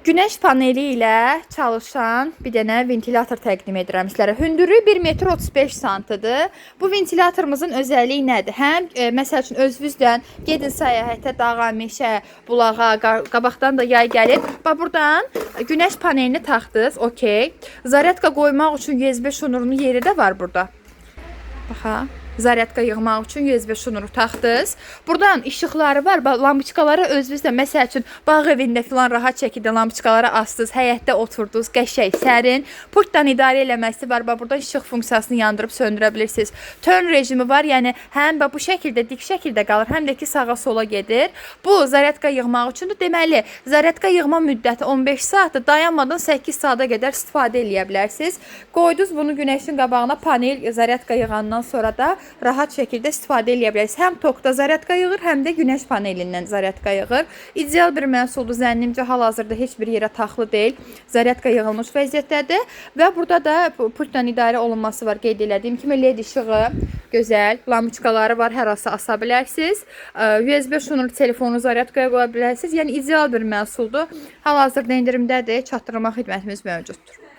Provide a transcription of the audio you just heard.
Güneş paneli ilə çalışan bir dənə ventilator təqdim edirəm sizlərə. Hündürlüyü 1,35 m-dır. Bu ventilatorumuzun özəlliyi nədir? Həm məsəl üçün özünüzdən gedin səyahətə, dağa, meşə, bulağa, qabaqdan da yay gəlir. Bax buradan güneş panelini taxdınız, okey. Zaryadka qoymaq üçün USB şnurunun yeri də var burada. Baxa. Zaryadka yığmaq üçün USB şnuru taxdınız. Buradan işıqları var. Lampiçkaları özünüzdə məsəl üçün bağ evində filan rahat şəkildə lampiçkaları astınız, həyətdə oturdunuz, qəşəng, sərin. Pultdan idarə eləməsi var. Buradan işıq funksiyasını yandırıb söndürə bilirsiniz. Turn rejimi var. Yəni həm bu şəkildə dik şəkildə qalır, həm də ki sağa sola gedir. Bu zaryadka yığmaq üçündür. Deməli, zaryadka yığma müddəti 15 saatdır. Dayanmadan 8 saata qədər istifadə eləyə bilərsiniz. Qoydunuz bunu günəşin qabağına, panel zaryadka yığandan sonra da rahat şəkildə istifadə eləyə bilərsiniz. Həm tokda zaryadka yığır, həm də güneş panelindən zaryadka yığır. İdeal bir məhsuldur. Zənnimcə hal-hazırda heç bir yerə taxılı deyil. Zaryadka yığılmış vəziyyətdədir və burada da pultdan idarə olunması var. Qeyd elədiyim kimi LED işığı, gözəl, lampiçkaları var. Hər hansı asa bilərsiniz. USB şnuru telefonu zaryadkaya qoya bilərsiniz. Yəni ideal bir məhsuldur. Hal-hazırda endirimdədir. Çatdırma xidmətimiz mövcuddur.